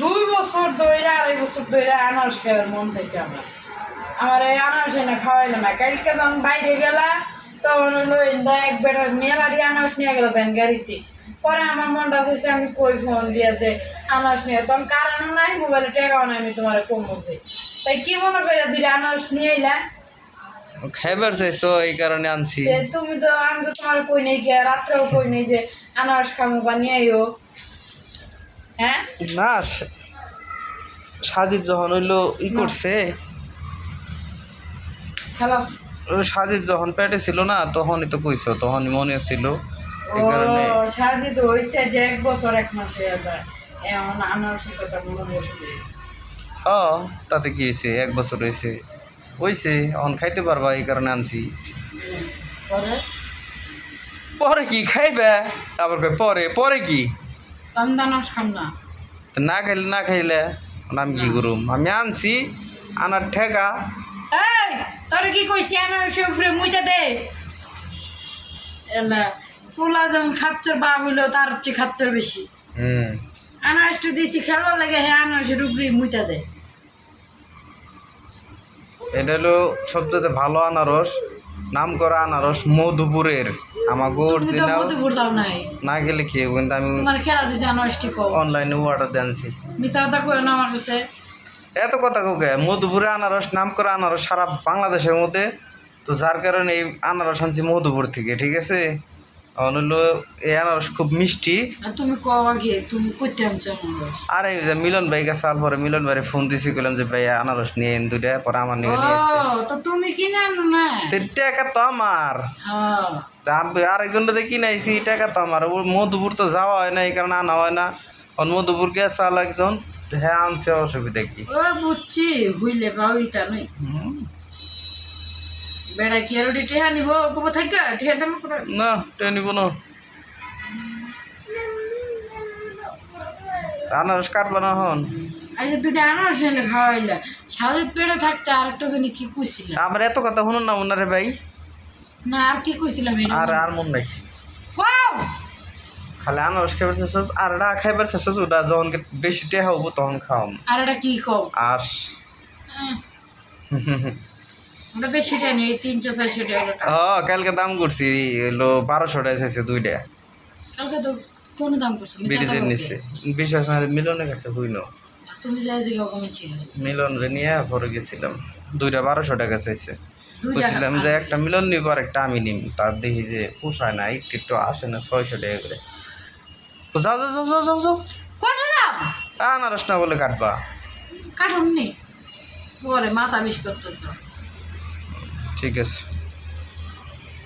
দুই বছর ধরে 2.5 বছর ধরে আনারস খাওয়ার মন চাইছে আমার এই আনারস এনে খাওয়াইলো না। কালকে যখন বাইরে গেলা তখন হলো এক বেটার মেলারি আনারস নিয়ে গেল ভ্যান গাড়িতে। পরে আমার মনটা চাইছে আমি কই ফোন দিয়ে যে আনারস নিয়ে, তখন কারণও নাই, মোবাইলে টেকাও নাই, আমি তোমার কমছে। তাই কি মনে করে 2টা আনারস নিয়ে এলা? খাইবার চাইছো এই কারণে আনছি। তুমি তো, আমি তো তোমার কই নেই গিয়া, রাত্রেও কই নেই যে আনারস খামো বা নিয়ে আইও। হ্যাঁ না, সাজিদ যখন হইলো করছে, হ্যালো, সাজিদ যখন পেটে ছিল না তখনই তো কইছো, তখনই মনে ছিল এই কারণে। সাজিদ হয়েছে যে 1 বছর 1 মাস হয়ে যায়, এমন আনারসের কথা মনে পড়ছে। তাতে কি হয়েছে, 1 বছর হয়েছে এখন খাইতে পারবা এই কারণে আনছি। পরে পরে কি খাইবে আবার পরে পরে কি আমি তো আনারস খাম না। না খাইলে আমি কি করুম, আমি আনছি আনার ঠেকা। এই তোর কি কইছি আনারসের উপরে মুইটা দে এলা, পোলা যখন খাচ্চর বা হইলো তার চেয়ে খাচ্চর বেশি। আনারসটা দিয়েছি খেলবার লাগে, হ্যাঁ আনারসের উপরে মুইটা দে। এটা হলো সবচেয়ে ভালো আনারস, নাম করা আনারস মধুপুরের। আমাকে অরিজিনাল মধুপুর যাও নাই, না গেলে খেয়ে, কিন্তু আমি তোমার খেলা দিছে আনারসটি কও। অনলাইনে অর্ডার দিয়ে আনছি। মিছা কথা কইও না আমার কাছে। এত কথা কোকে, মধুপুরে আনারস নাম করা আনারস সারা বাংলাদেশের মধ্যে, তো যার কারণে এই আনারস আনছি মধুপুর থেকে, ঠিক আছে। হলো এই আনারস খুব মিষ্টি। তুমি কও আগে তুমি কইতে আনছো আনারস? আর এই যে মিলন ভাই গেছে, পরে মিলন ভাই ফোন দিয়েছি, বললাম যে ভাই আনারস নিয়ে এন 2টা, পরে আমার নিয়ে নিয়ে তো তুমি কিনে আনো না? টাকা তো আমার, আরেকজনটা কিনাইছি, টাকা তো আমার। মধুপুর তো যাওয়া হয় না, এই কারণে আনা হয় না। মধুপুর গেছে একজন, হ্যাঁ আনছে, অসুবিধা কি? বুঝছি, হইলে বা ওইটা নই বেড়া কি আর টেহা নিব কবে থাকা টেহা দাম করে না, টেহা নিব না। আনারস কাটবা না হন। আজ 2টা আনারস এনে খাওয়াইলা, সাজের পেটে থাকতে আরেকটা জানি কি কইছিলাম। আমার এত কথা শুনুন না ওনারে ভাই। না আর কি কইছিলাম এটা আর মন নাই, ওয়াও খালি আনারস খাইবার চাইছস, আর এটা খাইবার চাইছস, ওটা যখন বেশি টেহা হবো তখন খাওয়াম। আর এটা কি কও? আস ওটা বেশি টাকা নেই, 300-400 টাকা। কালকে দাম করছি হলো 1200 টাকা চাইছে 2টা। কালকে তো কোন দাম করছো? ব্রিজের নিচে বিশ্বাস না, মিলনের কাছে হইল। তুমি যাই জিগা কমে ছিল, মিলন রে নিয়ে পরে গেছিলাম, 2টা 1200 টাকা চাইছে। বলছিলাম যে একটা মিলন নিব আর একটা আমি নিম, তার দেখি যে পোষায় না, একটু আসে না, 600 টাকা করে। যাও যাও যাও যাও যাও যাও, কত দাম? আনারস না বলে কাটবা। কাটুন নি পরে মাথা বিষ করতেছ। ঠিক আছে।